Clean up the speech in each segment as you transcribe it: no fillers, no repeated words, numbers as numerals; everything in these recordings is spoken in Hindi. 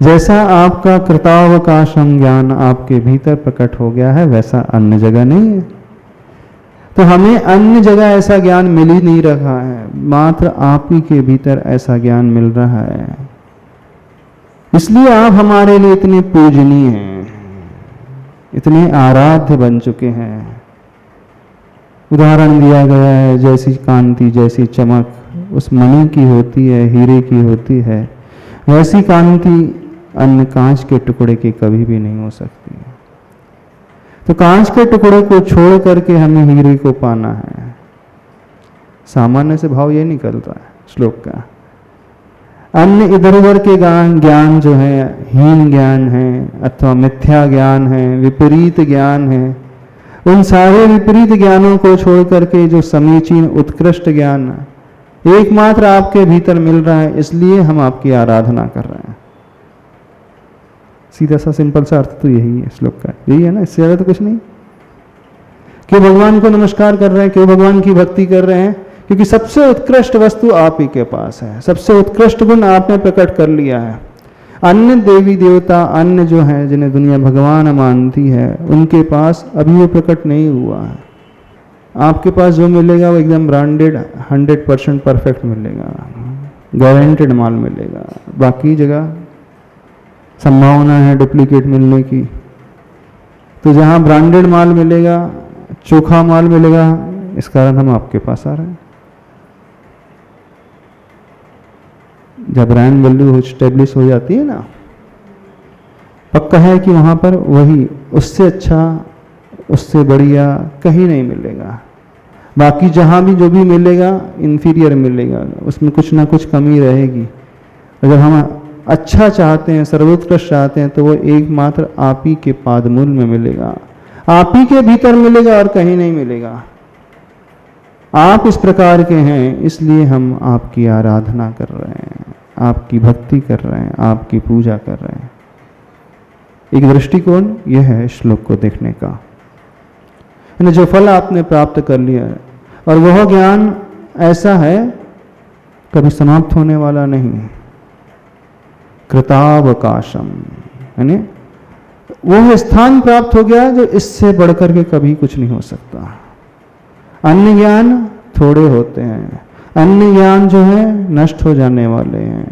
जैसा आपका कृतावकाशम ज्ञान आपके भीतर प्रकट हो गया है, वैसा अन्य जगह नहीं है। तो हमें अन्य जगह ऐसा ज्ञान मिल ही नहीं रहा है, मात्र आप ही के भीतर ऐसा ज्ञान मिल रहा है। इसलिए आप हमारे लिए इतने पूजनीय हैं, इतने आराध्य बन चुके हैं। उदाहरण दिया गया है, जैसी कांति जैसी चमक उस मणि की होती है, हीरे की होती है, वैसी कांति अन्य कांच के टुकड़े की कभी भी नहीं हो सकती। तो कांच के टुकड़े को छोड़ करके हमें हीरे को पाना है। सामान्य से भाव ये निकलता है श्लोक का। अन्य इधर उधर के ज्ञान जो है, हीन ज्ञान है अथवा मिथ्या ज्ञान है, विपरीत ज्ञान है, उन सारे विपरीत ज्ञानों को छोड़ करके जो समीचीन उत्कृष्ट ज्ञान एकमात्र आपके भीतर मिल रहा है, इसलिए हम आपकी आराधना कर रहे हैं। सीधा सा सिंपल सा अर्थ तो यही है श्लोक का, यही है ना, इससे ज्यादा तो कुछ नहीं। क्यों भगवान को नमस्कार कर रहे हैं, क्यों भगवान की भक्ति कर रहे हैं? क्योंकि सबसे उत्कृष्ट वस्तु आप ही के पास है, सबसे उत्कृष्ट गुण आपने प्रकट कर लिया है। अन्य देवी देवता, अन्य जो है जिन्हें दुनिया भगवान मानती है, उनके पास अभी वो प्रकट नहीं हुआ है। आपके पास जो मिलेगा वो एकदम ब्रांडेड 100% परफेक्ट मिलेगा, गारंटेड माल मिलेगा। बाकी जगह संभावना है डुप्लीकेट मिलने की। तो जहां ब्रांडेड माल मिलेगा, चोखा माल मिलेगा, इस कारण हम आपके पास आ रहे हैं। जब ब्रांड वैल्यू स्टेब्लिश हो जाती है ना, पक्का है कि वहां पर वही उससे अच्छा, उससे बढ़िया कहीं नहीं मिलेगा। बाकी जहां भी जो भी मिलेगा इंफीरियर मिलेगा, उसमें कुछ ना कुछ कमी रहेगी। अगर हम अच्छा चाहते हैं, सर्वोत्कृष्ट चाहते हैं, तो वो एकमात्र आप ही के पादमूल में मिलेगा, आप ही के भीतर मिलेगा और कहीं नहीं मिलेगा। आप इस प्रकार के हैं, इसलिए हम आपकी आराधना कर रहे हैं, आपकी भक्ति कर रहे हैं, आपकी पूजा कर रहे हैं। एक दृष्टिकोण यह है श्लोक को देखने का। जो फल आपने प्राप्त कर लिया है, और वह ज्ञान ऐसा है कभी समाप्त होने वाला नहीं। कृतावकाशम यानी वह स्थान प्राप्त हो गया जो इससे बढ़कर के कभी कुछ नहीं हो सकता। अन्य ज्ञान थोड़े होते हैं, अन्य ज्ञान जो है नष्ट हो जाने वाले हैं।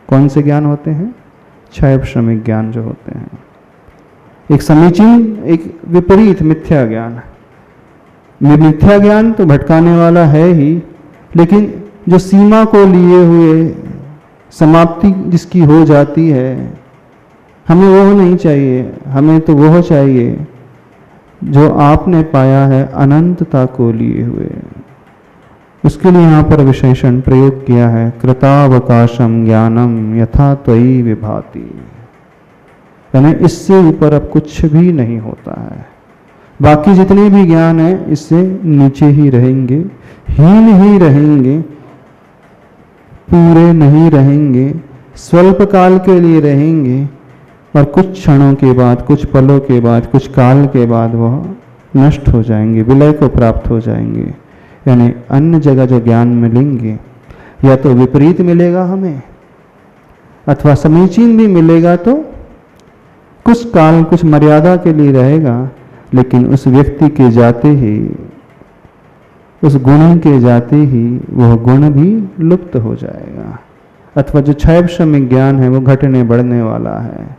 कौन से ज्ञान होते हैं? क्षय श्रमिक ज्ञान जो होते हैं। एक समीचीन, एक विपरीत मिथ्या ज्ञान। मिथ्या ज्ञान तो भटकाने वाला है ही, लेकिन जो सीमा को लिए हुए समाप्ति जिसकी हो जाती है, हमें वो नहीं चाहिए। हमें तो वो चाहिए जो आपने पाया है अनंतता को लिए हुए। उसके लिए यहाँ पर विशेषण प्रयोग किया है, कृतावकाशम ज्ञानम यथा त्वयि विभाति। यानी इससे ऊपर अब कुछ भी नहीं होता है। बाकी जितने भी ज्ञान है इससे नीचे ही रहेंगे, हीन ही रहेंगे, पूरे नहीं रहेंगे, स्वल्प काल के लिए रहेंगे, और कुछ क्षणों के बाद, कुछ पलों के बाद, कुछ काल के बाद वह नष्ट हो जाएंगे, विलय को प्राप्त हो जाएंगे। यानी अन्य जगह जो ज्ञान मिलेंगे, या तो विपरीत मिलेगा हमें, अथवा समीचीन भी मिलेगा तो कुछ काल, कुछ मर्यादा के लिए रहेगा, लेकिन उस व्यक्ति के जाते ही, उस गुण के जाते ही वह गुण भी लुप्त हो जाएगा। अथवा जो क्षय श्रमिक ज्ञान है वो घटने बढ़ने वाला है,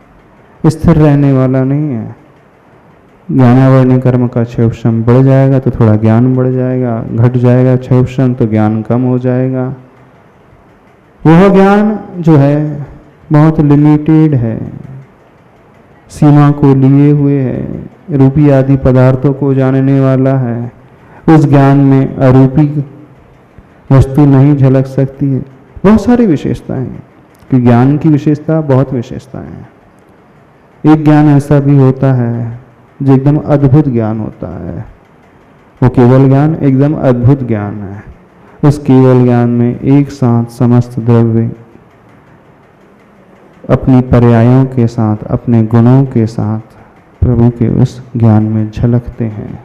स्थिर रहने वाला नहीं है। ज्ञानावर्ण कर्म का क्षय श्रम बढ़ जाएगा तो थोड़ा ज्ञान बढ़ जाएगा, घट जाएगा क्षय श्रम तो ज्ञान कम हो जाएगा। वह ज्ञान जो है बहुत लिमिटेड है, सीमा को लिए हुए है, रूपी आदि पदार्थों को जानने वाला है। उस ज्ञान में अरूपी वस्तु नहीं झलक सकती है। बहुत सारी विशेषताएं हैं कि ज्ञान की विशेषता बहुत विशेषताएं हैं। एक ज्ञान ऐसा भी होता है जो एकदम अद्भुत ज्ञान होता है, वो केवल ज्ञान एकदम अद्भुत ज्ञान है। उस केवल ज्ञान में एक साथ समस्त द्रव्य अपनी पर्यायों के साथ, अपने गुणों के साथ प्रभु के उस ज्ञान में झलकते हैं।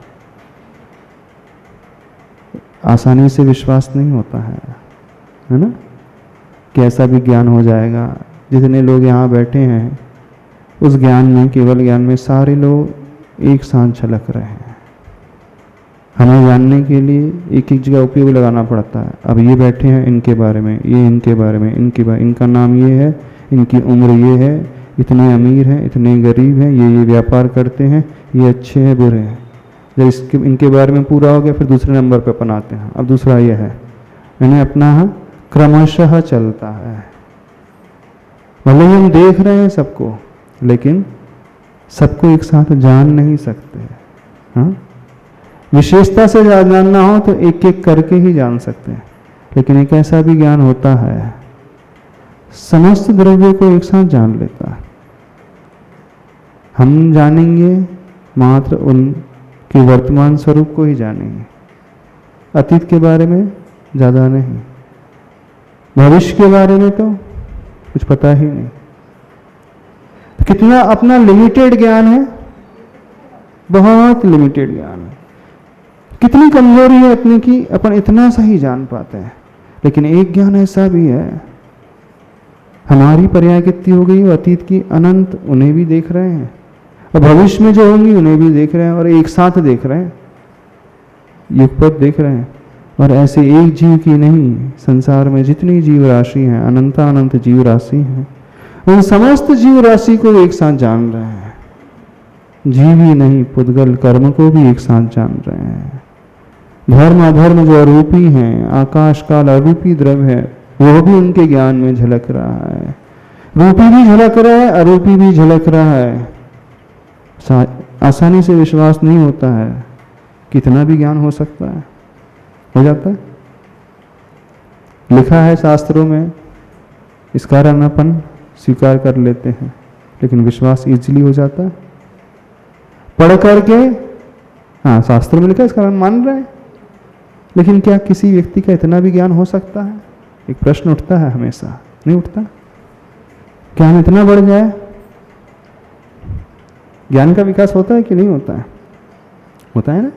आसानी से विश्वास नहीं होता है ना, कि ऐसा भी ज्ञान हो जाएगा जितने लोग यहाँ बैठे हैं उस ज्ञान में, केवल ज्ञान में सारे लोग एक साथ झलक रहे हैं। हमें जानने के लिए एक एक जगह उपयोग लगाना पड़ता है। अब ये बैठे हैं, इनके बारे में, ये इनके बारे में, इनका नाम ये है, इनकी उम्र ये है, इतने अमीर हैं, इतने गरीब हैं, ये व्यापार करते हैं, ये अच्छे हैं, बुरे हैं। जब इनके बारे में पूरा हो गया, फिर दूसरे नंबर पर अपन आते हैं। अब दूसरा ये है, इन्हें अपना क्रमशः चलता है। भले ही हम देख रहे हैं सबको, लेकिन सबको एक साथ जान नहीं सकते। हाँ, विशेषता से जानना हो तो एक एक करके ही जान सकते हैं। लेकिन एक ऐसा भी ज्ञान होता है, समस्त द्रव्य को एक साथ जान लेता है। हम जानेंगे मात्र उनके वर्तमान स्वरूप को ही जानेंगे, अतीत के बारे में ज़्यादा नहीं, भविष्य के बारे में तो कुछ पता ही नहीं। कितना अपना लिमिटेड ज्ञान है, बहुत लिमिटेड ज्ञान है। कितनी कमजोरी है अपने की, अपन इतना सा ही जान पाते हैं। लेकिन एक ज्ञान ऐसा भी है, हमारी पर्याय कितनी हो गई, अतीत की अनंत, उन्हें भी देख रहे हैं, और भविष्य में जो होंगी उन्हें भी देख रहे हैं, और एक साथ देख रहे हैं, युगपत देख रहे हैं। और ऐसे एक जीव की नहीं, संसार में जितनी जीव राशि हैं, अनंत जीव राशि हैं, उन समस्त जीव राशि को एक साथ जान रहे हैं। जीव ही नहीं, पुद्गल कर्म को भी एक साथ जान रहे हैं। धर्म अधर्म जो अरूपी हैं, आकाश काल अरूपी द्रव्य है, वो भी उनके ज्ञान में झलक रहा है। रूपी भी झलक रहा है, अरूपी भी झलक रहा है। आसानी से विश्वास नहीं होता है, कितना भी ज्ञान हो सकता है, हो जाता है। लिखा है शास्त्रों में, इस कारण अपन स्वीकार कर लेते हैं, लेकिन विश्वास इजीली हो जाता है। पढ़ करके, हाँ शास्त्र में लिखा है, इस कारण मान रहे हैं, लेकिन क्या किसी व्यक्ति का इतना भी ज्ञान हो सकता है? एक प्रश्न उठता है हमेशा, नहीं उठता? ज्ञान इतना बढ़ जाए, ज्ञान का विकास होता है कि नहीं होता है? होता है ना।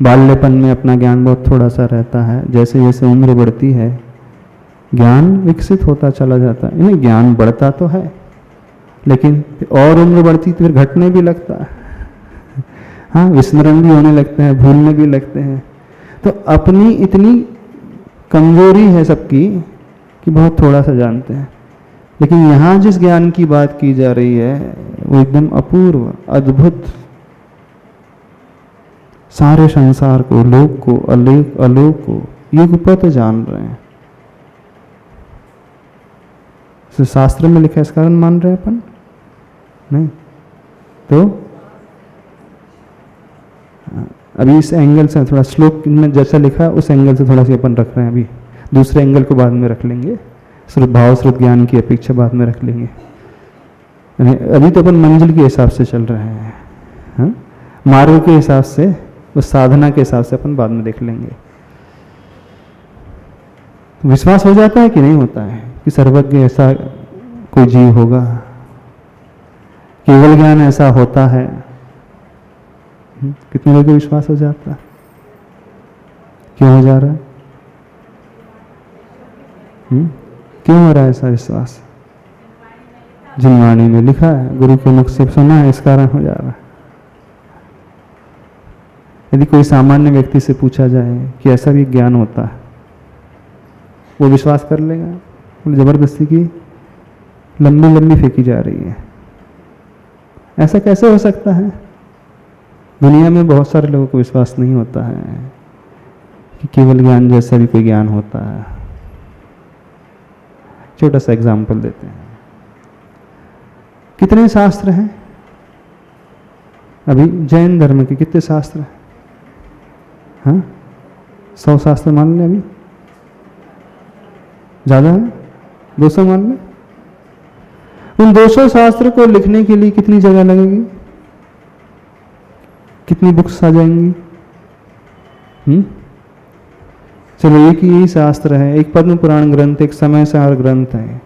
बाल्यपन में अपना ज्ञान बहुत थोड़ा सा रहता है, जैसे जैसे उम्र बढ़ती है ज्ञान विकसित होता चला जाता है। नहीं, ज्ञान बढ़ता तो है, लेकिन और उम्र बढ़ती तो फिर घटने भी लगता है। हाँ, विस्मरण भी होने लगते हैं, भूलने भी लगते हैं। तो अपनी इतनी कमजोरी है सबकी कि बहुत थोड़ा सा जानते हैं। लेकिन यहाँ जिस ज्ञान की बात की जा रही है वो एकदम अपूर्व, अद्भुत, सारे संसार को, लोक को, अलोक को युगपत जान रहे हैं। तो शास्त्र में लिखा है, इस कारण मान रहे हैं अपन? नहीं तो अभी इस एंगल से थोड़ा, श्लोक में जैसा लिखा उस एंगल से थोड़ा सा अपन रख रहे हैं। अभी दूसरे एंगल को बाद में रख लेंगे, सिर्फ भाव श्रुत ज्ञान की अपेक्षा बाद में रख लेंगे। अभी तो अपन मंजिल के हिसाब से चल रहे हैं, हाँ? मार्ग के हिसाब से, उस साधना के हिसाब से अपन बाद में देख लेंगे। तो विश्वास हो जाता है कि नहीं होता है कि सर्वज्ञ ऐसा कोई जीव होगा, केवल ज्ञान ऐसा होता है? कितने लोगों को विश्वास हो जाता है? क्यों हो जा रहा है? क्यों हो रहा है ऐसा विश्वास? जिनवाणी में लिखा है, गुरु के मुख से सुना है, इस कारण हो जा रहा है। यदि कोई सामान्य व्यक्ति से पूछा जाए कि ऐसा भी ज्ञान होता है, वो विश्वास कर लेगा? जबरदस्ती की लंबी लंबी फेंकी जा रही है। ऐसा कैसे हो सकता है? दुनिया में बहुत सारे लोगों को विश्वास नहीं होता है कि केवल ज्ञान जैसा भी कोई ज्ञान होता है। छोटा सा एग्जाम्पल देते हैं। कितने शास्त्र हैं? अभी जैन धर्म के कितने शास्त्र हैं? हाँ, 100 शास्त्र मान लें, अभी ज्यादा है, 200 मान लें। उन 200 शास्त्र को लिखने के लिए कितनी जगह लगेगी? कितनी बुक्स आ जाएंगी? चलो, एक ही यही शास्त्र है, एक पद्म पुराण ग्रंथ, एक समय सार ग्रंथ है,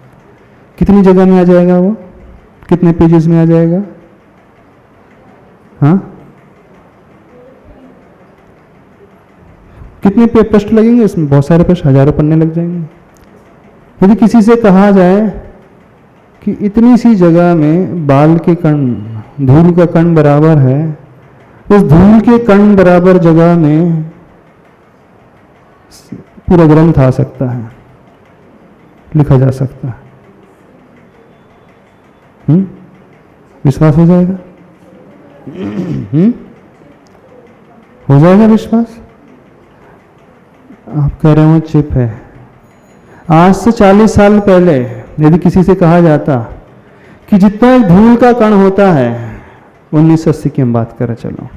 कितनी जगह में आ जाएगा वो? कितने पेजेस में आ जाएगा? हाँ, कितने पृष्ठ लगेंगे इसमें? बहुत सारे पृष्ठ, हजारों पन्ने लग जाएंगे। यदि किसी से कहा जाए कि इतनी सी जगह में बाल के कण, धूल का कण बराबर है, उस धूल के कण बराबर जगह में पूरा ग्रंथ आ सकता है, लिखा जा सकता है। विश्वास हो जाएगा? हो जाएगा विश्वास? आप कह रहे हो चिप है। आज से 40 साल पहले यदि किसी से कहा जाता कि जितना एक धूल का कण होता है, 1980 की हम बात करें, चलो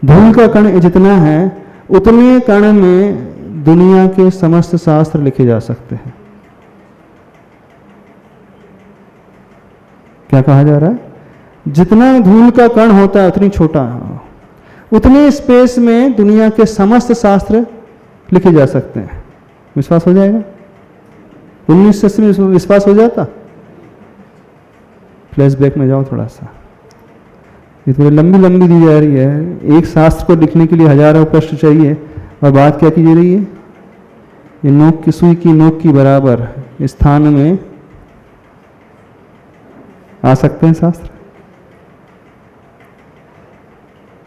धूल का कण जितना है उतने कण में दुनिया के समस्त शास्त्र लिखे जा सकते हैं। क्या कहा जा रहा है? जितना धूल का कण होता है उतनी छोटा, उतने स्पेस में दुनिया के समस्त शास्त्र लिखे जा सकते हैं। विश्वास हो जाएगा? 1980 में विश्वास हो जाता? फ्लैशबैक में जाओ थोड़ा सा, ये थोड़ी लंबी लंबी दी जा रही है। एक शास्त्र को लिखने के लिए हजारों पृष्ठ चाहिए और बात क्या की जा रही है? ये नोक की सुई की नोक की बराबर स्थान में आ सकते हैं शास्त्र?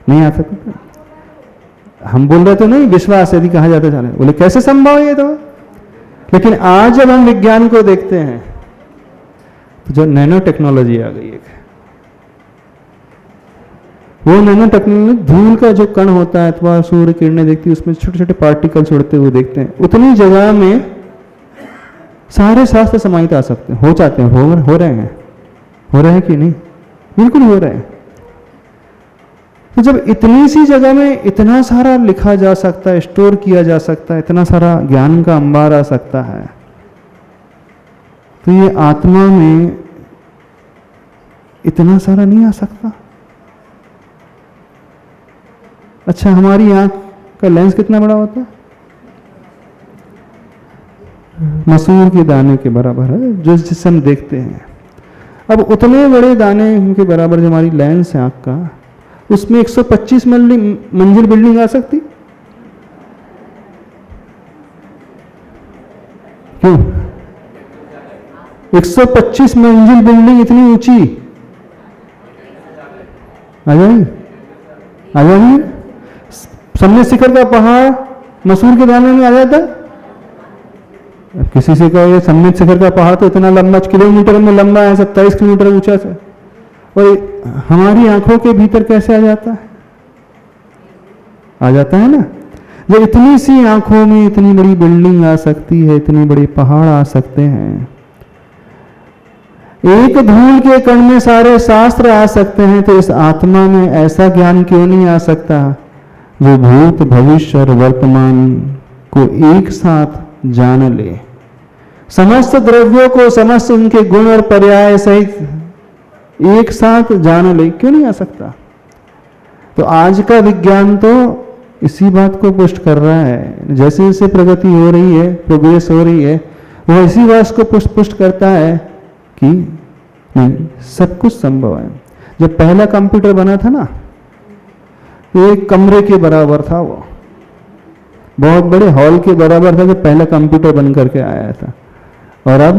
नहीं आ सकते। हम बोल रहे तो नहीं विश्वास यदि कहा जाता जाने, बोले कैसे संभव है ये तो। लेकिन आज जब हम विज्ञान को देखते हैं तो जो नैनो टेक्नोलॉजी आ गई है, वो नैनो टेक्नोलॉजी धूल का जो कण होता है अथवा सूर्य किरणें देखती है उसमें छोटे छोटे पार्टिकल्स उड़ते हुए देखते हैं, उतनी जगह में सारे शास्त्र समाहित आ सकते हैं, हो जाते हैं, हो रहे हैं। हो रहे हैं कि नहीं? बिल्कुल हो रहे हैं। तो जब इतनी सी जगह में इतना सारा लिखा जा सकता है, स्टोर किया जा सकता है, इतना सारा ज्ञान का अंबार आ सकता है, तो ये आत्मा में इतना सारा नहीं आ सकता? अच्छा, हमारी आंख का लेंस कितना बड़ा होता है? मसूर के दाने के बराबर है, जो जिससे हम देखते हैं। अब उतने बड़े दाने के बराबर जो हमारी लेंस है आंख का, उसमें 125 मंजिल बिल्डिंग आ सकती? क्यों? 125 मंजिल बिल्डिंग इतनी ऊंची आ जाएगी? आ जाएगी? सम्य शिखर का पहाड़ मसूर के दाने में आ जाता? किसी से कहो ये सम्य शिखर का पहाड़ तो इतना लंबा, किलोमीटर में लंबा है, 27 किलोमीटर ऊंचा से, और हमारी आंखों के भीतर कैसे आ जाता है? आ जाता है ना। जब इतनी सी आंखों में इतनी बड़ी बिल्डिंग आ सकती है, इतने बड़े पहाड़ आ सकते हैं, एक धूल के कण में सारे शास्त्र आ सकते हैं, तो इस आत्मा में ऐसा ज्ञान क्यों नहीं आ सकता जो भूत भविष्य और वर्तमान को एक साथ जान ले? समस्त द्रव्यों को, समस्त उनके गुण और पर्याय सहित एक साथ जान ले, क्यों नहीं आ सकता? तो आज का विज्ञान तो इसी बात को पुष्ट कर रहा है। जैसे जैसे प्रगति हो रही है, प्रोग्रेस हो रही है, वो इसी बात को पुष्ट करता है कि नहीं, सब कुछ संभव है। जब पहला कंप्यूटर बना था ना, तो एक कमरे के बराबर था, वो बहुत बड़े हॉल के बराबर था जब पहला कंप्यूटर बन करके आया था। और अब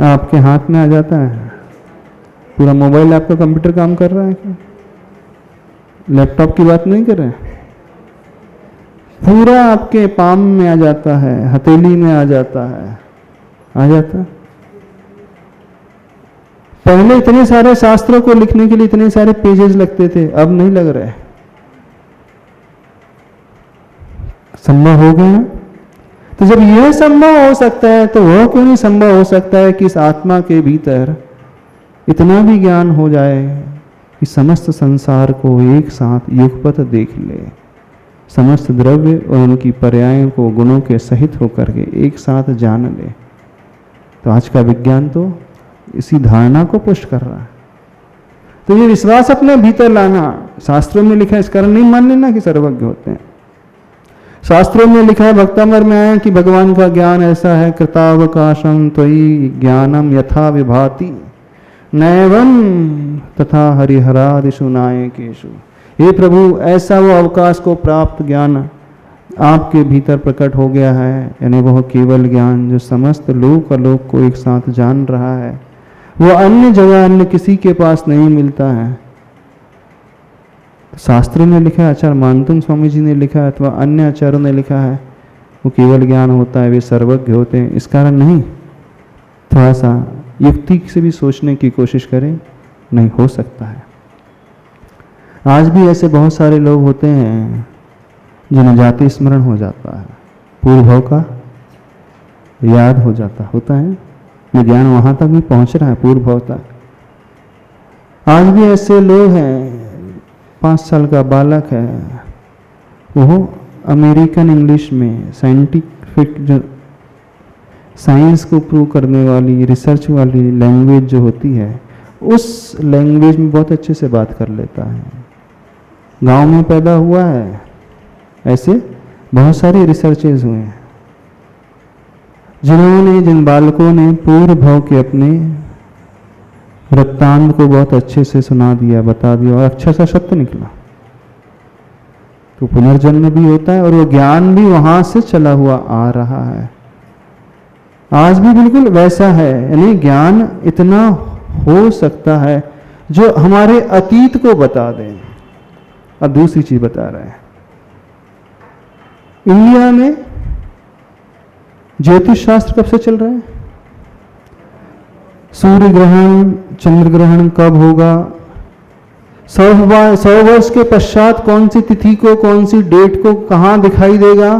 आपके हाथ में आ जाता है, पूरा मोबाइल आपका कंप्यूटर काम कर रहा है क्या? लैपटॉप की बात नहीं कर रहे हैं, पूरा आपके पाम में आ जाता है, हथेली में आ जाता है, आ जाता। पहले इतने सारे शास्त्रों को लिखने के लिए इतने सारे पेजेस लगते थे, अब नहीं लग रहे। संभव हो गया ना? तो जब यह संभव हो सकता है तो वह क्यों नहीं संभव हो सकता है कि इस आत्मा के भीतर इतना भी ज्ञान हो जाए कि समस्त संसार को एक साथ युगपत देख ले, समस्त द्रव्य और उनकी पर्यायों को गुणों के सहित होकर के एक साथ जान ले। तो आज का विज्ञान तो इसी धारणा को पुष्ट कर रहा है। तो ये विश्वास अपने भीतर लाना, शास्त्रों में लिखा है, इस कारण नहीं मान लेना कि सर्वज्ञ होते हैं। शास्त्रों में लिखा है, भक्तामृत में आया कि भगवान का ज्ञान ऐसा है, कृतावकाशम त्वयि ज्ञानम यथा विभाति नैवम तथा हरिहरादिषु नायकेषु। हे प्रभु, ऐसा वो अवकाश को प्राप्त ज्ञान आपके भीतर प्रकट हो गया है, यानी वह केवल ज्ञान जो समस्त लोक अलोक को एक साथ जान रहा है, वो अन्य जगह अन्य किसी के पास नहीं मिलता है। शास्त्र में लिखा है, आचार्य मानतुंग स्वामी जी ने लिखा है, अथवा अन्य आचार्यों ने लिखा है, वो केवल ज्ञान होता है, वे सर्वज्ञ होते हैं, इस कारण नहीं। थोड़ा सा युक्ति से भी सोचने की कोशिश करें, नहीं हो सकता है। आज भी ऐसे बहुत सारे लोग होते हैं जिन्हें जाति स्मरण हो जाता है, पूर्व भाव का याद हो जाता होता है, विज्ञान वहां तक भी पहुंच रहा है, पूर्व भाव तक। आज भी ऐसे लोग हैं, 5 साल का बालक है, वो अमेरिकन इंग्लिश में साइंटिफिक जो साइंस को प्रूव करने वाली रिसर्च वाली लैंग्वेज जो होती है, उस लैंग्वेज में बहुत अच्छे से बात कर लेता है। गांव में पैदा हुआ है, ऐसे बहुत सारे रिसर्चेज हुए हैं जिन बालकों ने पूर्व भाव के अपने वृत्तांत को बहुत अच्छे से सुना दिया, बता दिया और अच्छा सा सत्य निकला। तो पुनर्जन्म भी होता है और वो ज्ञान भी वहां से चला हुआ आ रहा है। आज भी बिल्कुल वैसा है, यानी ज्ञान इतना हो सकता है जो हमारे अतीत को बता दे। अब दूसरी चीज बता रहे हैं, इंडिया में ज्योतिष शास्त्र कब से चल रहा है? सूर्य ग्रहण चंद्र ग्रहण कब होगा, 100 वर्ष के पश्चात कौन सी तिथि को कौन सी डेट को कहां दिखाई देगा,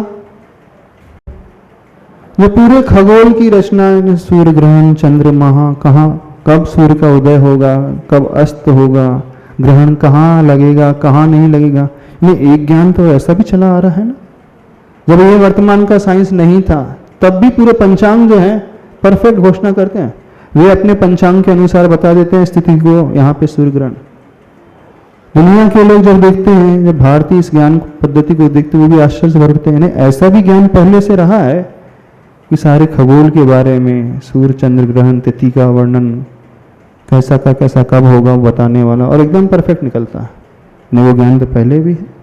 ये पूरे खगोल की रचना है। सूर्य ग्रहण चंद्रमा कहाँ, कब सूर्य का उदय होगा, कब अस्त होगा, ग्रहण कहाँ लगेगा कहाँ नहीं लगेगा, ये एक ज्ञान तो ऐसा भी चला आ रहा है ना। जब ये वर्तमान का साइंस नहीं था तब भी पूरे पंचांग जो है परफेक्ट घोषणा करते हैं, वे अपने पंचांग के अनुसार बता देते हैं स्थिति को, यहाँ पे सूर्य ग्रहण। दुनिया के लोग जब देखते हैं, जब भारतीय इस ज्ञान पद्धति को देखते हैं, वो भी आश्चर्य से भरते हैं। ऐसा भी ज्ञान पहले से रहा है कि सारे खगोल के बारे में, सूर्य चंद्र ग्रहण तिथि का वर्णन कैसा का कैसा कब होगा वो बताने वाला, और एकदम परफेक्ट निकलता है। नहीं, वो ज्ञान तो पहले भी है।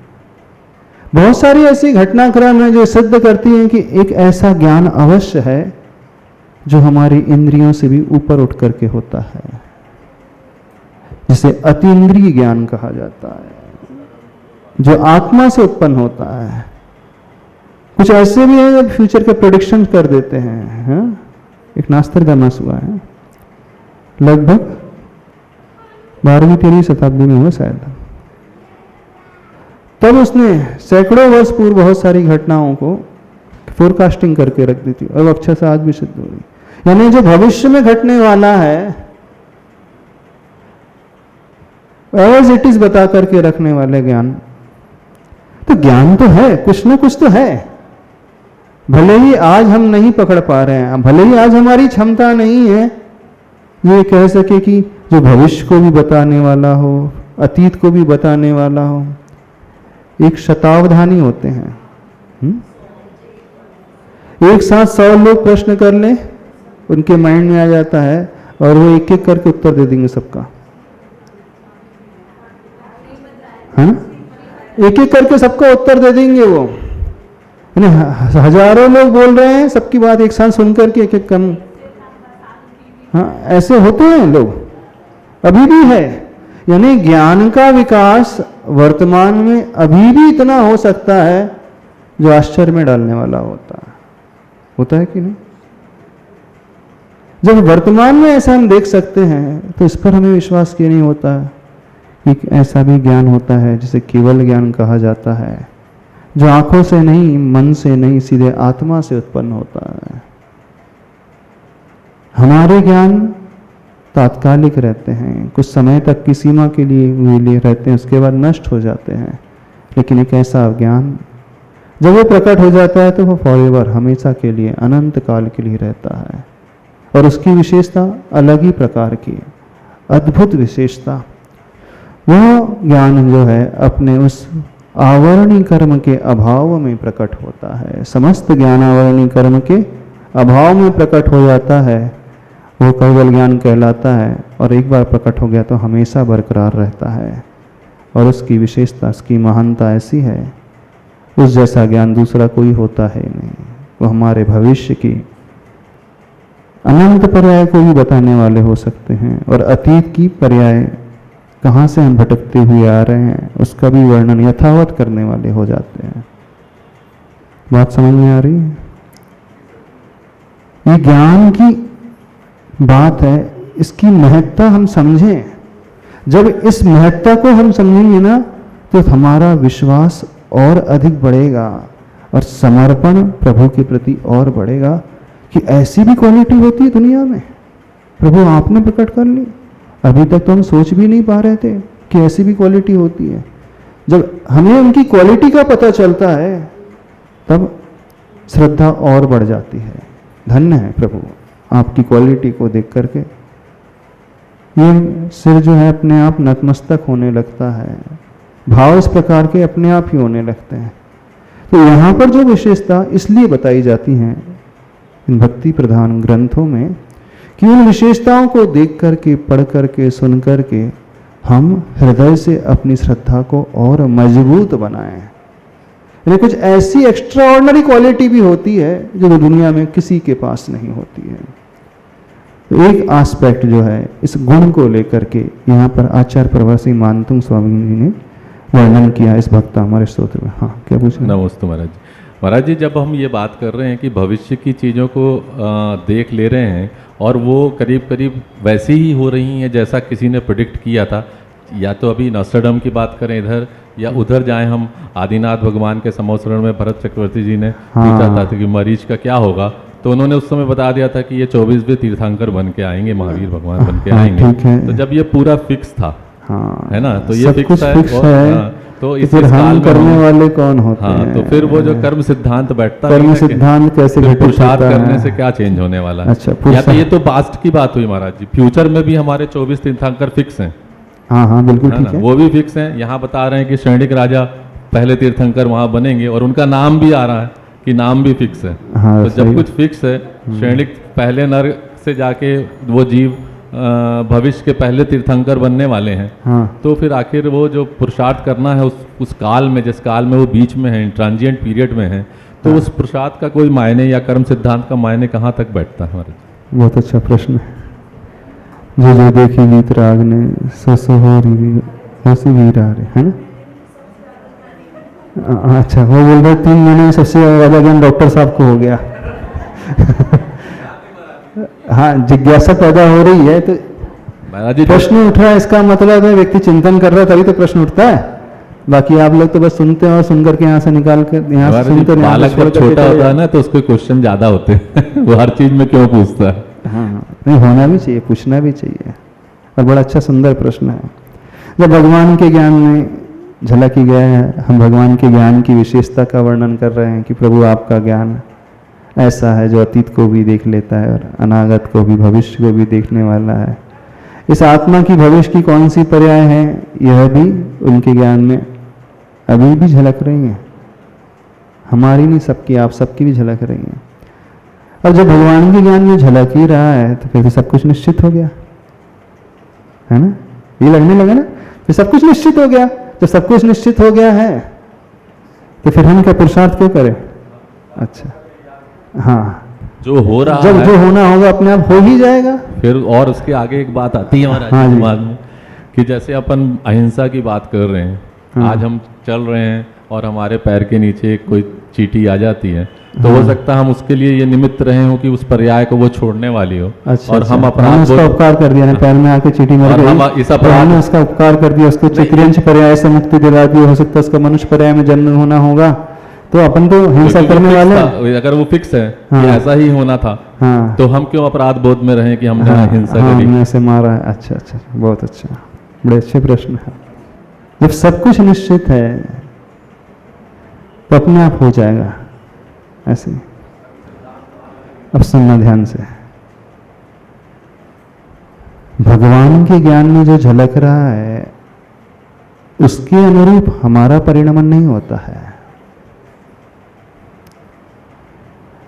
बहुत सारी ऐसी घटनाक्रम है जो सिद्ध करती है कि एक ऐसा ज्ञान अवश्य है जो हमारी इंद्रियों से भी ऊपर उठ करके होता है, जिसे अतीन्द्रिय ज्ञान कहा जाता है, जो आत्मा से उत्पन्न होता है। कुछ ऐसे भी हैं जो फ्यूचर के प्रेडिक्शन कर देते हैं, हाँ? एक नास्ट्राडामस हुआ है, लगभग 12वीं-13वीं शताब्दी में हुआ शायद। तब उसने सैकड़ों वर्ष पूर्व बहुत सारी घटनाओं को फोरकास्टिंग करके रख दी थी, और वो अक्षर से आज भी सिद्ध हो रही। यानी जो भविष्य में घटने वाला है एज इट इज बता करके रखने वाले ज्ञान। तो ज्ञान तो है, कुछ ना कुछ तो है, भले ही आज हम नहीं पकड़ पा रहे हैं, भले ही आज हमारी क्षमता नहीं है ये कह सके कि जो भविष्य को भी बताने वाला हो, अतीत को भी बताने वाला हो। एक शतावधानी होते हैं, एक साथ 100 लोग प्रश्न कर ले, उनके माइंड में आ जाता है और वो एक एक करके उत्तर दे देंगे सबका, है ना? एक एक करके सबका उत्तर दे देंगे वो। यानी हजारों लोग बोल रहे हैं, सबकी बात एक साथ सुन करके एक एक कम, हाँ ऐसे होते हैं लोग, अभी भी है। यानी ज्ञान का विकास वर्तमान में अभी भी इतना हो सकता है जो आश्चर्य में डालने वाला होता है कि नहीं? जब वर्तमान में ऐसा हम देख सकते हैं तो इस पर हमें विश्वास क्यों नहीं होता कि ऐसा भी ज्ञान होता है जिसे केवल ज्ञान कहा जाता है, जो आंखों से नहीं, मन से नहीं, सीधे आत्मा से उत्पन्न होता है। हमारे ज्ञान तात्कालिक रहते हैं, कुछ समय तक की सीमा के लिए रहते हैं, उसके बाद नष्ट हो जाते हैं। लेकिन एक ऐसा ज्ञान जब वो प्रकट हो जाता है तो वो फॉरएवर, हमेशा के लिए, अनंत काल के लिए रहता है। और उसकी विशेषता अलग ही प्रकार की, अद्भुत विशेषता। वह ज्ञान जो है अपने उस आवरणी कर्म के अभाव में प्रकट होता है। समस्त ज्ञान आवरणी कर्म के अभाव में प्रकट हो जाता है, वो केवल ज्ञान कहलाता है। और एक बार प्रकट हो गया तो हमेशा बरकरार रहता है। और उसकी विशेषता, उसकी महानता ऐसी है, उस जैसा ज्ञान दूसरा कोई होता है नहीं। वो हमारे भविष्य की अनंत पर्याय को भी बताने वाले हो सकते हैं, और अतीत की पर्याय कहाँ से हम भटकते हुए आ रहे हैं उसका भी वर्णन यथावत करने वाले हो जाते हैं। बात समझ में आ रही है? ये ज्ञान की बात है, इसकी महत्ता हम समझें। जब इस महत्ता को हम समझेंगे ना, तो हमारा विश्वास और अधिक बढ़ेगा और समर्पण प्रभु के प्रति और बढ़ेगा कि ऐसी भी क्वालिटी होती है दुनिया में, प्रभु आपने प्रकट कर ली। अभी तक तो हम सोच भी नहीं पा रहे थे कि ऐसी भी क्वालिटी होती है। जब हमें उनकी क्वालिटी का पता चलता है तब श्रद्धा और बढ़ जाती है। धन्य है प्रभु आपकी क्वालिटी को देख करके। ये सिर जो है अपने आप नतमस्तक होने लगता है, भाव इस प्रकार के अपने आप ही होने लगते हैं। तो यहाँ पर जो विशेषता इसलिए बताई जाती हैं इन भक्ति प्रधान ग्रंथों में कि उन विशेषताओं को देख करके, पढ़ करके, सुन करके हम हृदय से अपनी श्रद्धा को और मजबूत बनाएं। यानी कुछ ऐसी एक्स्ट्रा ऑर्डिनरी क्वालिटी भी होती है जो दुनिया में किसी के पास नहीं होती है। तो एक एस्पेक्ट जो है इस गुण को लेकर के यहाँ पर आचार्य प्रवासी मानतुंग स्वामी जी ने वर्णन किया इस भक्ता हमारे स्तोत्र में। हाँ, क्या पूछना? नमस्ते महाराज जी। महाराज जी, जब हम ये बात कर रहे हैं कि भविष्य की चीज़ों को देख ले रहे हैं और वो करीब करीब वैसी ही हो रही हैं जैसा किसी ने प्रेडिक्ट किया था, या तो अभी नॉस्ट्रेडम की बात करें इधर, या उधर जाएं हम आदिनाथ भगवान के समोसरण में भरत चक्रवर्ती जी ने पूछा था कि मरीज का क्या होगा, तो उन्होंने उस समय बता दिया था कि ये 24वें तीर्थंकर बन के आएंगे, महावीर भगवान बन के आएंगे। तो जब ये पूरा फिक्स था, है ना, तो ये फिक्स है, तो इस काल करने वाले कौन होते हैं? तो फिर वो जो कर्म सिद्धांत बैठता है, कर्म सिद्धांत कैसे पुरुषार्थ करने से क्या चेंज होने वाला है? अच्छा, या तो ये तो पास्ट की बात हुई महाराज जी, फ्यूचर में भी हमारे 24 तीर्थंकर फिक्स हैं। हाँ, बिल्कुल ठीक है, वो भी फिक्स हैं। यहाँ बता रहे हैं कि श्रेणिक राजा पहले तीर्थंकर वहां बनेंगे और उनका नाम भी आ रहा है कि नाम भी फिक्स है। तो जब कुछ फिक्स है, श्रेणिक पहले नर से जाके वो जीव भविष्य के पहले तीर्थंकर बनने वाले हैं। तो फिर आखिर वो जो पुरुषार्थ करना है उस काल में, जिस काल में वो बीच में है, ट्रांजिएंट पीरियड में है, तो उस पुरुषार्थ का कोई मायने या कर्म सिद्धांत का मायने कहाँ तक बैठता है हमारे? बहुत अच्छा प्रश्न है। जो देखी गीत राग ने ऐसी वीर आ रहे है ना। अच्छा, वो बोल रहे 3 महीने में सबसे ज्यादा ज्ञान डॉक्टर साहब को हो गया। हाँ, जिज्ञासा पैदा हो रही है तो प्रश्न उठ रहा है, इसका मतलब है व्यक्ति चिंतन कर रहा है तभी तो प्रश्न उठता है। बाकी आप लोग तो बस सुनते हैं और सुनकर के यहाँ से निकाल कर यहाँ से सुनते हैं। बालक जब छोटा होता है ना तो उसके क्वेश्चन ज्यादा होते हैं। वो हर चीज में क्यों पूछता है? हाँ, नहीं, होना भी चाहिए, पूछना भी चाहिए, और बड़ा अच्छा सुंदर प्रश्न है। जब भगवान के ज्ञान में झलक ही गया है, हम भगवान के ज्ञान की विशेषता का वर्णन कर रहे हैं कि प्रभु आपका ज्ञान ऐसा है जो अतीत को भी देख लेता है और अनागत को भी, भविष्य को भी देखने वाला है। इस आत्मा की भविष्य की कौन सी पर्याय है, यह भी उनके ज्ञान में अभी भी झलक रही है। हमारी नहीं, सबकी, आप सबकी भी झलक रही है। और जब भगवान के ज्ञान में झलक ही रहा है तो फिर सब कुछ निश्चित हो गया, है ना? ये लगने लगा ना, फिर सब कुछ निश्चित हो गया। जब सब कुछ निश्चित हो गया है तो फिर हम क्या पुरुषार्थ क्यों करें? अच्छा, हाँ, जो हो रहा जब है, जो होना होगा अपने आप हो ही जाएगा। फिर और उसके आगे एक बात आती है हमारे दिमाग में कि जैसे अपन अहिंसा की बात कर रहे हैं, आज हम चल रहे हैं और हमारे पैर के नीचे कोई चींटी आ जाती है, तो हो सकता है हम उसके लिए ये निमित्त रहे हो कि उस पर्याय को वो छोड़ने वाली हो। अच्छा, और हम अपराध उसका उपकार कर दिया, पैर में आके चींटी मर गई, इस अपराध ने उसका उपकार कर दिया, उसको चित्रंश पर्याय से मुक्ति दिला दी। हो सकता है उसका मनुष्य पर्याय में जन्म होना होगा, तो अपन तो हिंसा करने वाले। अगर वो फिक्स है कि ऐसा ही होना था, तो हम क्यों अपराध बोध में रहे कि हमने हिंसा करी, हमने ऐसे मारा है? अच्छा अच्छा, बहुत अच्छा, बड़े अच्छे प्रश्न है। जब सब कुछ निश्चित है तो अपने आप हो जाएगा ऐसे। अब सुनना ध्यान से, भगवान के ज्ञान में जो झलक रहा है उसके अनुरूप हमारा परिणमन नहीं होता है।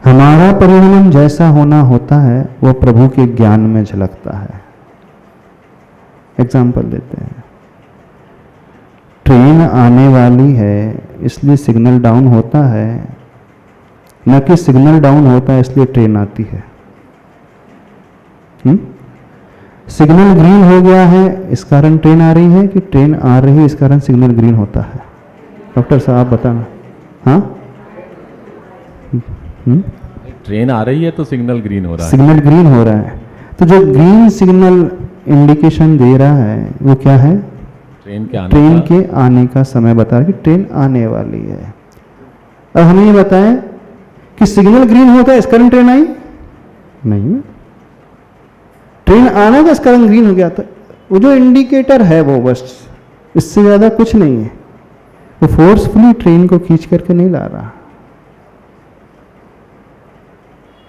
हमारा परिणमन जैसा होना होता है वो प्रभु के ज्ञान में झलकता है। एग्जाम्पल देते हैं, ट्रेन आने वाली है, इसलिए सिग्नल डाउन होता है, न कि सिग्नल डाउन होता है इसलिए ट्रेन आती है। सिग्नल ग्रीन हो गया है इस कारण ट्रेन आ रही है, कि ट्रेन आ रही है इस कारण सिग्नल ग्रीन होता है? डॉक्टर साहब बताना। हाँ, ट्रेन आ रही है तो सिग्नल ग्रीन हो रहा है। सिग्नल ग्रीन हो रहा है, तो जो ग्रीन सिग्नल इंडिकेशन दे रहा है वो क्या है? ट्रेन के आने का समय बता रहा है कि ट्रेन आने वाली है। अब हमें ये बताएं कि सिग्नल ग्रीन होता है इस कारण ट्रेन आई? नहीं, ट्रेन आना का इस कारण ग्रीन हो गया था। वो जो इंडिकेटर है वो बस, इससे ज्यादा कुछ नहीं है। वो फोर्सफुली ट्रेन को खींच करके नहीं ला रहा,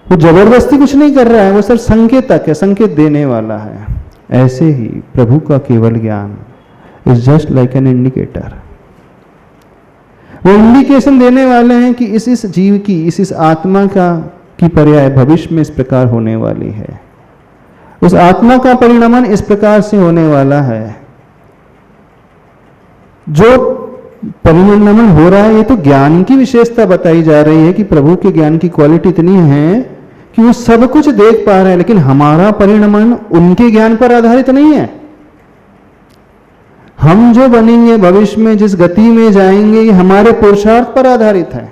वो जबरदस्ती कुछ नहीं कर रहा है, वो सर संकेतक है, संकेत देने वाला है। ऐसे ही प्रभु का केवल ज्ञान is just like an indicator. वो इंडिकेशन देने वाले हैं कि इस जीव की, इस आत्मा की पर्याय भविष्य में इस प्रकार होने वाली है, उस आत्मा का परिणमन इस प्रकार से होने वाला है। जो परिणमन हो रहा है ये तो ज्ञान की विशेषता बताई जा रही है कि प्रभु के ज्ञान की क्वालिटी इतनी है कि वो सब कुछ देख पा रहे हैं, लेकिन हमारा परिणमन उनके ज्ञान पर आधारित नहीं है। हम जो बनेंगे भविष्य में, जिस गति में जाएंगे, ये हमारे पुरुषार्थ पर आधारित है।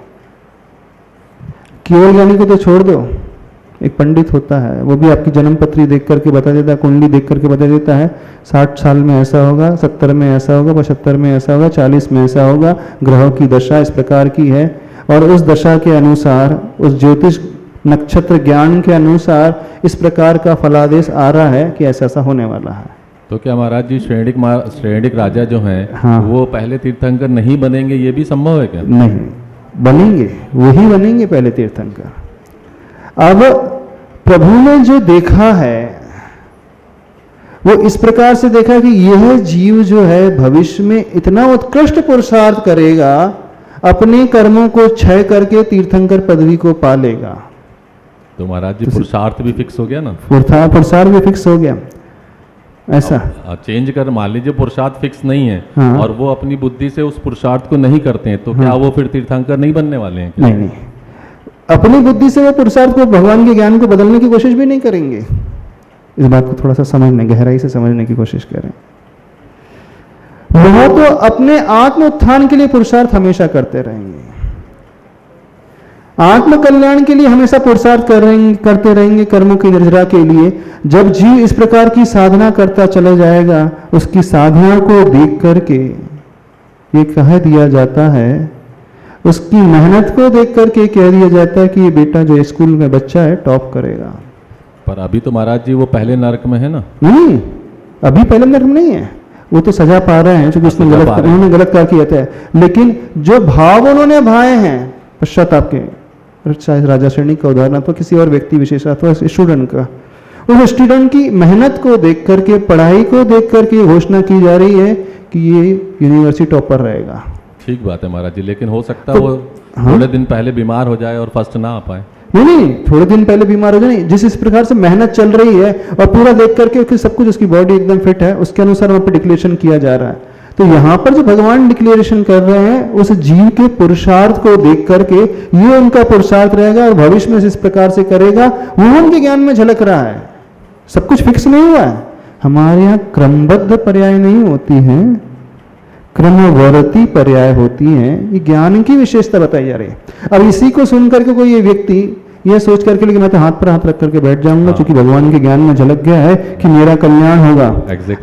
केवल ज्ञानी को तो छोड़ दो, एक पंडित होता है, वो भी आपकी जन्म पत्री देख करके बता देता है, कुंडली देख करके बता देता है 60 साल में ऐसा होगा, 70 में ऐसा होगा, 75 में ऐसा होगा, 40 में ऐसा होगा, ग्रहों की दशा इस प्रकार की है, और उस दशा के अनुसार, उस ज्योतिष नक्षत्र ज्ञान के अनुसार इस प्रकार का फलादेश आ रहा है कि ऐसा ऐसा होने वाला है। तो क्या महाराज जी श्रेणिक राजा जो हैं, हाँ, वो पहले तीर्थंकर नहीं बनेंगे, ये भी संभव है क्या? नहीं बनेंगे, वही बनेंगे पहले तीर्थंकर। अब प्रभु ने जो देखा है वो इस प्रकार से देखा कि यह जीव जो है भविष्य में इतना उत्कृष्ट पुरुषार्थ करेगा, अपने कर्मों को क्षय करके तीर्थंकर पदवी को पालेगा। तो महाराज जी पुरुषार्थ भी फिक्स हो गया ना? पुरुषार्थ भी फिक्स हो गया। ऐसा चेंज कर, मान लीजिए पुरुषार्थ फिक्स नहीं है, हाँ, और वो अपनी बुद्धि से उस पुरुषार्थ को नहीं करते हैं, तो क्या वो फिर तीर्थंकर नहीं बनने वाले हैं? नहीं नहीं, अपनी बुद्धि से वो पुरुषार्थ को, भगवान के ज्ञान को बदलने की कोशिश भी नहीं करेंगे। इस बात को थोड़ा सा समझने, गहराई से समझने की कोशिश करें। वो तो अपने आत्म उत्थान के लिए पुरुषार्थ हमेशा करते रहेंगे, आत्म कल्याण के लिए हमेशा पुरुषार्थ करते रहेंगे, कर्मों की निर्जरा के लिए। जब जीव इस प्रकार की साधना करता चला जाएगा, उसकी साधना को देख करके ये कह दिया जाता है, उसकी मेहनत को देख करके कह दिया जाता है कि ये बेटा जो स्कूल में बच्चा है टॉप करेगा। पर अभी तो महाराज जी वो पहले नरक में है ना? नहीं, अभी पहले नरक में नहीं है, वो तो सजा पा रहे हैं क्योंकि उसने उन्होंने गलत कार्य किया था। लेकिन जो भाव उन्होंने भाए हैं पश्चाताप के, चाहे राजा श्रेणी का उदाहरण अथवा किसी और व्यक्ति विशेष अथवा स्टूडेंट का, उस स्टूडेंट की मेहनत को देख करके, पढ़ाई को देख करके घोषणा की जा रही है कि ये यूनिवर्सिटी टॉपर रहेगा। ठीक बात है महाराज जी, लेकिन हो सकता है वो थोड़े दिन पहले बीमार हो जाए और फर्स्ट ना आ पाए। नहीं, थोड़े दिन पहले बीमार हो जाए नहीं, जिस इस प्रकार से मेहनत चल रही है और पूरा देख करके सब कुछ, उसकी बॉडी एकदम फिट है, उसके अनुसार वहां पर डिक्लेरेशन किया जा रहा है। तो यहां पर जो भगवान डिक्लेरेशन कर रहे हैं, उस जीव के पुरुषार्थ को देख करके ये उनका पुरुषार्थ रहेगा और भविष्य में इस प्रकार से करेगा, वो उनके ज्ञान में झलक रहा है। सब कुछ फिक्स नहीं हुआ है। हमारे यहाँ क्रमबद्ध पर्याय नहीं होती हैं, क्रमवर्ती पर्याय होती हैं। ये ज्ञान की विशेषता बताई जा रही है। अब इसी को सुन करके कोई ये व्यक्ति यह सोच करके, लेकिन मैं तो हाथ पर हाथ रख करके बैठ जाऊंगा क्योंकि भगवान के ज्ञान में झलक गया है कि मेरा कल्याण होगा।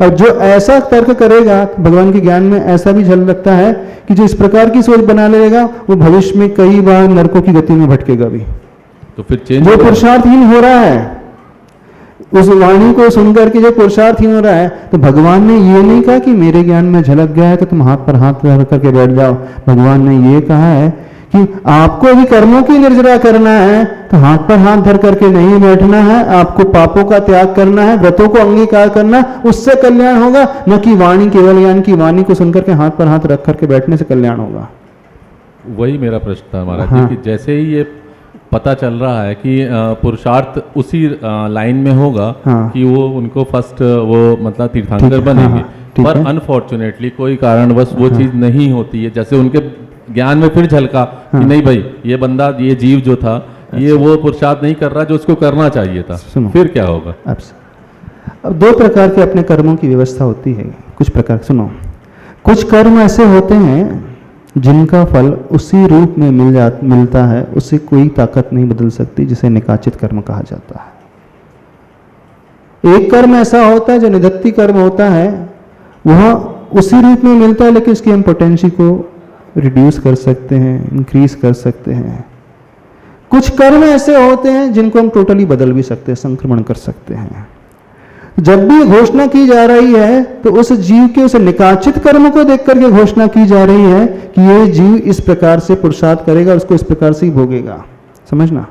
और जो ऐसा तर्क करेगा भगवान के ज्ञान में, ऐसा भी झलकता है कि जो इस प्रकार की सोच बना लेगा वो भविष्य में कई बार नरकों की गति में भटकेगा भी। तो फिर चेंज जो पुरुषार्थहीन हो रहा है, उस वाणी को सुनकर के जो पुरुषार्थहीन हो रहा है, तो भगवान ने ये नहीं कहा कि मेरे ज्ञान में झलक गया है तो तुम हाथ पर हाथ रख करके बैठ जाओ। भगवान ने ये कहा है कि आपको भी कर्मों की निर्जरा करना है तो हाथ पर हाथ धर करके नहीं बैठना है, आपको पापों का त्याग करना है, व्रतों को अंगीकार करना, उससे कल्याण होगा। न कि वाणी, केवल ज्ञान की वाणी को सुनकर के हाथ पर हाथ रख करके बैठने से कल्याण होगा। वही मेरा प्रश्न था महाराज जी कि जैसे ही ये पता चल रहा है कि पुरुषार्थ उसी लाइन में होगा कि वो उनको फर्स्ट वो मतलब तीर्थंकर बनेंगे, पर अनफॉर्चुनेटली कोई कारणवश वो चीज़ नहीं होती है जैसे उनके ज्ञान में फिर झलका कि नहीं भाई ये बंदा, ये जीव जो था, ये वो पुरुषार्थ नहीं कर रहा जो उसको करना चाहिए था, फिर क्या होगा? अब दो प्रकार के अपने कर्मों की व्यवस्था होती है। कुछ प्रकार, सुनो, कुछ कर्म ऐसे होते हैं जिनका फल उसी रूप में मिलता है, उसे कोई ताकत नहीं बदल सकती, जिसे निकाचित कर्म कहा जाता है। एक कर्म ऐसा होता है जो निधत्ती कर्म होता है, वह उसी रूप में मिलता है, लेकिन इसकी हम पोटेंशियल को रिड्यूस कर सकते हैं, इंक्रीज कर सकते हैं। कुछ कर्म ऐसे होते हैं जिनको हम टोटली बदल भी सकते हैं, संक्रमण कर सकते हैं। जब भी घोषणा की जा रही है तो उस जीव के उस निकाचित कर्म को देख करके घोषणा की जा रही है कि ये जीव इस प्रकार से पुरुषार्थ करेगा, उसको इस प्रकार से ही भोगेगा, समझना।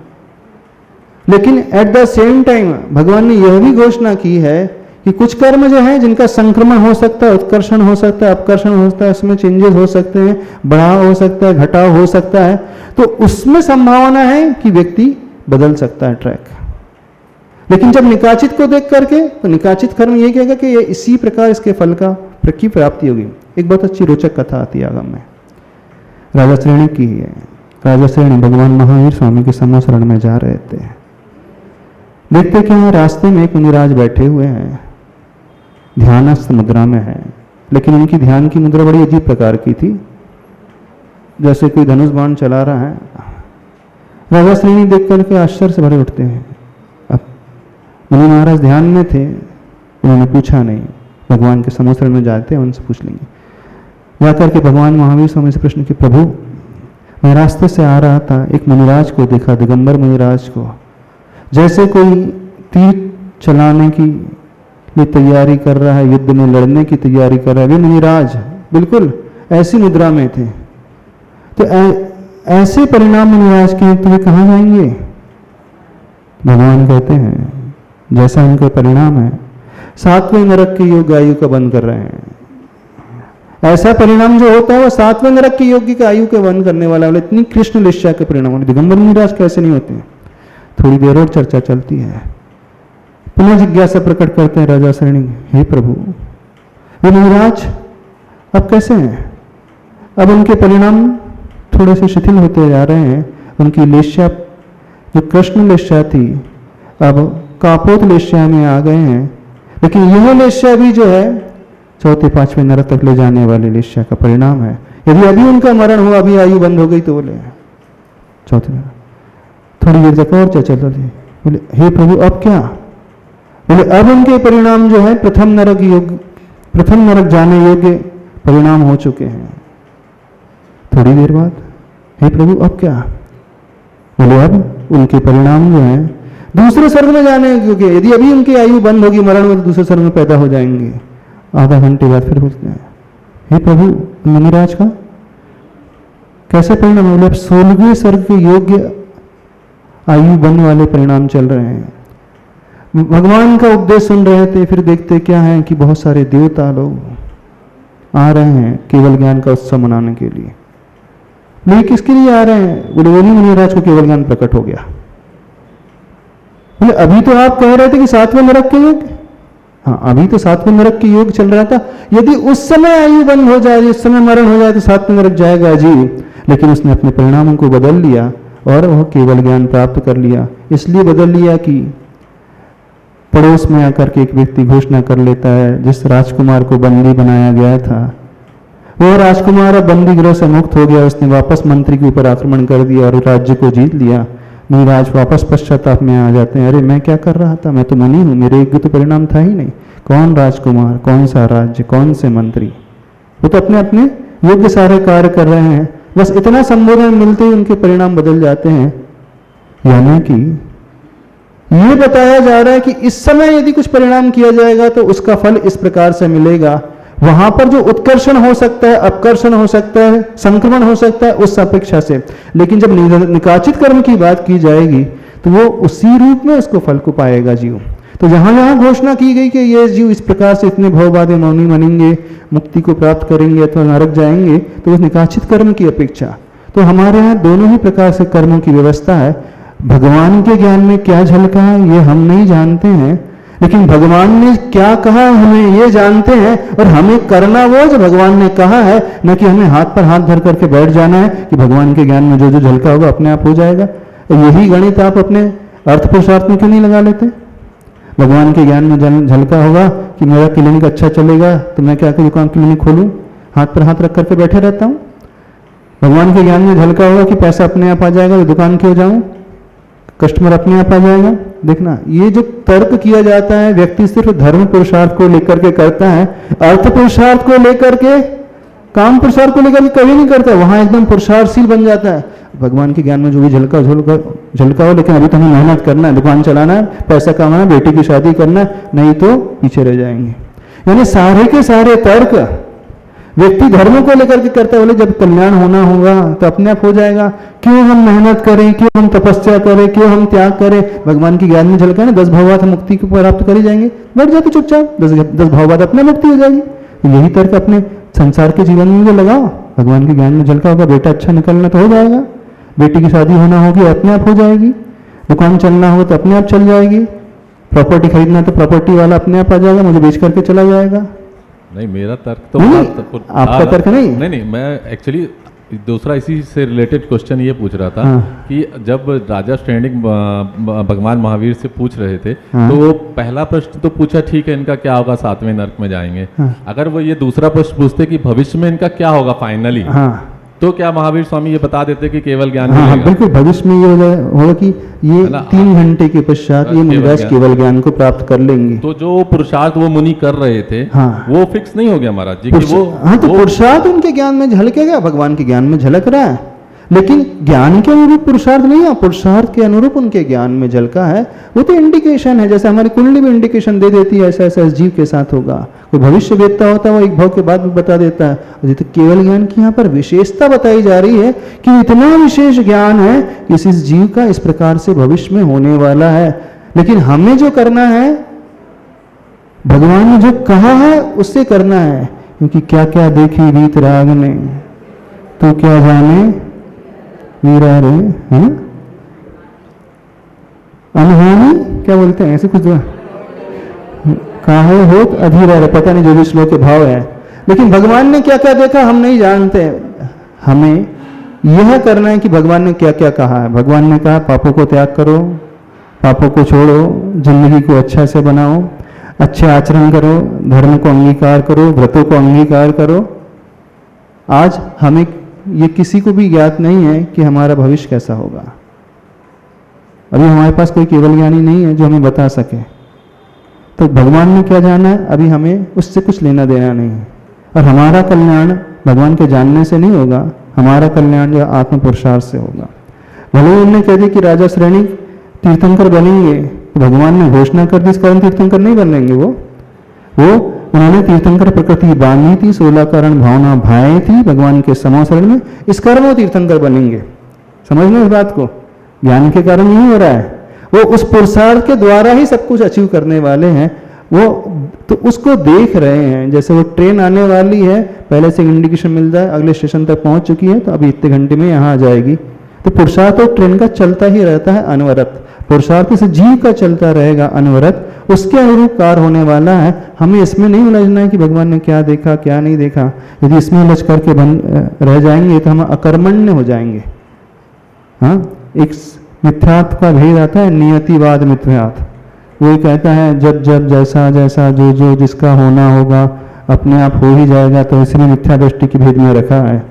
लेकिन एट द सेम टाइम भगवान ने यह भी घोषणा की है कि कुछ कर्म जो है जिनका संक्रमण हो सकता है, उत्कर्षण हो सकता है, अपकर्षण हो सकता है, उसमें चेंजेस हो सकते हैं, बढ़ाव हो सकता है, घटाव हो सकता है, तो उसमें संभावना है कि व्यक्ति बदल सकता है ट्रैक। लेकिन जब निकाचित को देख करके, तो निकाचित कर्म ये कहेगा कि ये इसी प्रकार इसके फल की प्राप्ति होगी। एक बहुत अच्छी रोचक कथा आती है आगम में, राजा श्रेणी की है। राजा श्रेणी भगवान महावीर स्वामी के समूह शरण में जा रहे थे। देखते कि यहाँ रास्ते में एक मुनिराज बैठे हुए हैं, ध्यानस्थ मुद्रा में है, लेकिन उनकी ध्यान की मुद्रा बड़ी अजीब प्रकार की थी, जैसे कोई धनुष बाण चला रहा है। राजा श्रेणी देख करके आश्चर्य से भरे उठते हैं। अब मुनि महाराज ध्यान में थे, उन्होंने पूछा नहीं, भगवान के समूह शरण में जाते हैं, उनसे पूछ लेंगे। जाकर के भगवान महावीर स्वामी से प्रश्न किया, प्रभु मैं रास्ते से आ रहा था, एक मुनिराज को देखा, दिगंबर मुनिराज को, जैसे कोई तीर चलाने की लिए तैयारी कर रहा है, युद्ध में लड़ने की तैयारी कर रहा है। वे मुनिराज बिल्कुल ऐसी मुद्रा में थे। तो ऐसे परिणाम मुनिराज के हैं, तो वे कहाँ जाएंगे? भगवान कहते हैं जैसा उनका परिणाम है, 7वें नरक के योग आयु का बंद कर रहे हैं। ऐसा परिणाम जो होता है वो 7वें नरक की योगी का आयु के बंद करने वाला। इतनी कृष्ण लिष्या के परिणाम। दिगंबर मुनिराज कैसे नहीं होते? थोड़ी देर और चर्चा चलती है। पुनः जिज्ञासा प्रकट करते हैं राजा श्रेणी, हे प्रभु वे मुनिराज अब कैसे हैं? अब उनके परिणाम थोड़े से शिथिल होते जा रहे हैं। उनकी लेश्या जो कृष्ण लेश्या थी अब कापोत लेश्या में आ गए हैं। लेकिन यह लेश्या भी जो है 4-5वें नरक तक ले जाने वाली लेश्या का परिणाम है। यदि अभी उनका मरण हुआ, अभी आयु बंद हो गई, तो बोले 4th थोड़ी देर तक और चर्चा चली। बोले हे प्रभु अब क्या? बोले अब उनके परिणाम जो है प्रथम नरक जाने योग्य परिणाम हो चुके हैं। थोड़ी देर बाद, हे प्रभु अब क्या? बोले अब उनके परिणाम जो है दूसरे स्वर्ग में जाने योग्य। यदि अभी उनकी आयु बंद होगी, मरण में, तो दूसरे स्वर्ग में पैदा हो जाएंगे। आधा घंटे बाद फिर पूछते हैं, हे प्रभु मुनिराज का कैसे परिणाम? बोले अब 16वें स्वर्ग के योग्य आयु बंद वाले परिणाम चल रहे हैं। भगवान का उपदेश सुन रहे थे, फिर देखते क्या है कि बहुत सारे देवता लोग आ रहे हैं केवल ज्ञान का उत्सव मनाने के लिए। नहीं, किसके लिए आ रहे हैं? बोले वही मुनिराज को केवल ज्ञान प्रकट हो गया। बोले अभी तो आप कह रहे थे कि 7वें नरक के योग। हाँ, अभी तो 7वें नरक के योग चल रहा था। यदि उस समय आयु बंद हो जाए, उस समय मरण हो जाए, तो 7वें नरक जाएगा जी। लेकिन उसने अपने परिणामों को बदल लिया और वह केवल ज्ञान प्राप्त कर लिया। इसलिए बदल लिया कि पड़ोस में आकर के एक व्यक्ति घोषणा कर लेता है, जिस राजकुमार को बंदी बनाया गया था, वो राजकुमार अब बंदी गृह से मुक्त हो गया। उसने वापस मंत्री के ऊपर आक्रमण कर दिया और राज्य को जीत लिया। मुनिराज वापस पश्चाताप में आ जाते हैं, अरे मैं क्या कर रहा था, मैं तो मुनि हूँ, मेरे योग्य तो परिणाम था ही नहीं। कौन राजकुमार, कौन सा राज्य, कौन से मंत्री, वो तो अपने अपने योग्य सारे कार्य कर रहे हैं। बस इतना संबोधन मिलते ही उनके परिणाम बदल जाते हैं। यानी कि ये बताया जा रहा है कि इस समय यदि कुछ परिणाम किया जाएगा तो उसका फल इस प्रकार से मिलेगा। वहां पर जो उत्कर्षण हो सकता है, अपकर्षण हो सकता है, संक्रमण हो सकता है उस अपेक्षा से। लेकिन जब निकाचित कर्म की बात की जाएगी तो वो उसी रूप में उसको फल को पाएगा जीव। तो जहां जहां घोषणा की गई कि ये जीव इस प्रकार से इतने भवबाधे मौनी बनेंगे, मुक्ति को प्राप्त करेंगे अथवा नरक जाएंगे, तो उस निकाचित कर्म की अपेक्षा। तो हमारे यहाँ दोनों ही प्रकार से कर्मों की व्यवस्था है। भगवान के ज्ञान में क्या झलका है ये हम नहीं जानते हैं, लेकिन भगवान ने क्या कहा हमें ये जानते हैं, और हमें करना वो जो भगवान ने कहा है, न कि हमें हाथ पर हाथ धर करके बैठ जाना है कि भगवान के ज्ञान में जो जो झलका होगा अपने आप हो जाएगा। यही गणित आप अपने अर्थ पुरुषार्थ में क्यों नहीं लगा लेते? भगवान के ज्ञान में झलका होगा कि मेरा क्लिनिक अच्छा चलेगा तो मैं क्या दुकान क्लिनिक खोलूं, हाथ पर हाथ रख करके बैठे रहता हूँ। भगवान के ज्ञान में झलका होगा कि पैसा अपने आप आ जाएगा तो दुकान क्यों जाऊं, कस्टमर अपने आप आ जाएगा। देखना, ये जो तर्क किया जाता है व्यक्ति सिर्फ धर्म पुरुषार्थ को लेकर के करता है, अर्थ पुरुषार्थ को लेकर के, काम पुरुषार्थ को लेकर के कभी नहीं करता। वहां एकदम पुरुषार्थशील बन जाता है। भगवान के ज्ञान में जो भी झलका हो, लेकिन अभी तो हमें मेहनत करना है, दुकान चलाना है, पैसा कमाना है, बेटी की शादी करना है, नहीं तो पीछे रह जाएंगे। यानी सारे के सारे तर्क व्यक्ति धर्म को लेकर के करता है। बोले जब कल्याण होना होगा तो अपने आप हो जाएगा, क्यों हम मेहनत करें, क्यों हम तपस्या करें, क्यों हम त्याग करें। भगवान की ज्ञान में झलका है ना, 10 भाव बाद मुक्ति को प्राप्त कर ही जाएंगे, बैठ जाते चुपचाप, 10 भाव बाद अपने मुक्ति हो जाएगी। यही तर्क अपने संसार के जीवन में भी लगाओ। भगवान के ज्ञान में झलका होगा, बेटा अच्छा निकलना तो हो जाएगा, बेटी की शादी होना होगी अपने आप हो जाएगी, दुकान चलना होगा तो अपने आप चल जाएगी, प्रॉपर्टी खरीदना तो प्रॉपर्टी वाला अपने आप आ जाएगा, मुझे बेच करके चला जाएगा। नहीं, मेरा तर्क तो आपका तर्क नहीं। नहीं, मैं एक्चुअली दूसरा इसी से रिलेटेड क्वेश्चन ये पूछ रहा था कि जब राजा स्टैंडिंग भगवान महावीर से पूछ रहे थे तो वो पहला प्रश्न तो पूछा, ठीक है इनका क्या होगा, 7वें नरक में जाएंगे। अगर वो ये दूसरा प्रश्न पूछते कि भविष्य में इनका क्या होगा फाइनली, तो क्या महावीर स्वामी ये बता देते कि केवल ज्ञान मिलेगा? बिल्कुल, भविष्य में ये होगा कि ये 3 घंटे के पश्चात ये मुनिराज केवल ज्ञान को प्राप्त कर लेंगे। तो जो पुरुषार्थ वो मुनि कर रहे थे वो फिक्स नहीं हो गया महाराज जी कि वो तो पुरुषार्थ उनके ज्ञान में झलकेगा, भगवान के ज्ञान में झलक रहा है, लेकिन ज्ञान के अनुरूप पुरुषार्थ नहीं है, पुरुषार्थ के अनुरूप उनके ज्ञान में झलका है। वो तो इंडिकेशन है, जैसे हमारी कुंडली में इंडिकेशन दे देती है ऐसा ऐसा इस जीव के साथ होगा। कोई भविष्य वेदता होता है वो एक भाव के बाद भी बता देता है। और तो केवल ज्ञान की यहाँ पर विशेषता बताई जा रही है कि इतना विशेष ज्ञान है कि इस जीव का इस प्रकार से भविष्य में होने वाला है। लेकिन हमें जो करना है, भगवान ने जो कहा है उससे करना है, क्योंकि क्या क्या देखी वीत राग ने, तो क्या जाने वीरा रे, है ना, अनहोनी क्या बोलते हैं ऐसे कुछ, काहे होत अधीरा रे, पता नहीं जो भी श्लोक के भाव है। लेकिन भगवान ने क्या क्या देखा हम नहीं जानते। हमें यह करना है कि भगवान ने क्या क्या कहा है। भगवान ने कहा पापों को त्याग करो, पापों को छोड़ो, जिंदगी को अच्छा से बनाओ, अच्छे आचरण करो, धर्म को अंगीकार करो, व्रतों को अंगीकार करो। आज हमें ये किसी को भी ज्ञात नहीं है कि हमारा भविष्य कैसा होगा। अभी हमारे पास कोई केवल ज्ञानी नहीं है जो हमें बता सके। तो भगवान ने क्या जाना है, अभी हमें उससे कुछ लेना देना नहीं है। और हमारा कल्याण भगवान के जानने से नहीं होगा, हमारा कल्याण जो आत्म पुरुषार्थ से होगा। भले उन्होंने कह दी कि राजा श्रेणी तीर्थंकर बनेंगे, तो भगवान ने घोषणा कर दी इस कारण तीर्थंकर नहीं बनेंगे। वो उन्होंने तीर्थंकर प्रकृति बांधी थी, 16 कारण भावना भाए थी भगवान के समोसरण में, इस कारण वो तीर्थंकर बनेंगे। समझना इस बात को, ज्ञान के कारण नहीं हो रहा है, वो उस पुरुषार्थ के द्वारा ही सब कुछ अचीव करने वाले हैं। वो तो उसको देख रहे हैं, जैसे वो ट्रेन आने वाली है, पहले से इंडिकेशन मिल जाए अगले स्टेशन तक पहुंच चुकी है तो अभी इतने घंटे में यहाँ आ जाएगी। तो पुरुषार्थ तो ट्रेन का चलता ही रहता है अनवरत, पुरुषार्थ से जीव का चलता रहेगा अनवरत, उसके अनुरूप कार्य होने वाला है। हमें इसमें नहीं उलझना है कि भगवान ने क्या देखा क्या नहीं देखा। यदि इसमें उलझ करके रह जाएंगे तो हम अकर्मण्य हो जाएंगे। हाँ, एक मिथ्यात्व का भेद आता है, नियतिवाद मिथ्यात्व। वो कहता है जब जब जैसा जैसा जो जो जिसका होना होगा अपने आप हो ही जाएगा, तो इसलिए मिथ्या दृष्टि की भेद में रखा है।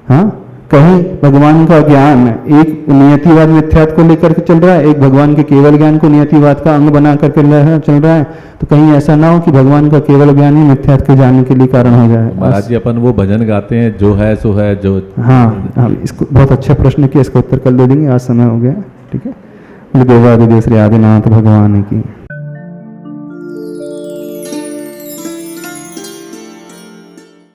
हाँ, कहीं भगवान का ज्ञान एक नियतिवाद मिथ्यात्व को लेकर के चल रहा है, एक भगवान के केवल ज्ञान को नियतिवाद का अंग बना करके चल रहा है, तो कहीं ऐसा ना हो कि भगवान का केवल ज्ञान ही मिथ्यात्व के जानने के लिए कारण हो जाए। महाराज जी अपन वो भजन गाते हैं, जो है सो है जो। हाँ, इसको बहुत अच्छा प्रश्न किया, इसका उत्तर कल दे देंगे, आज समय हो गया। ठीक है, देवादिदेव श्री आदिनाथ भगवान की।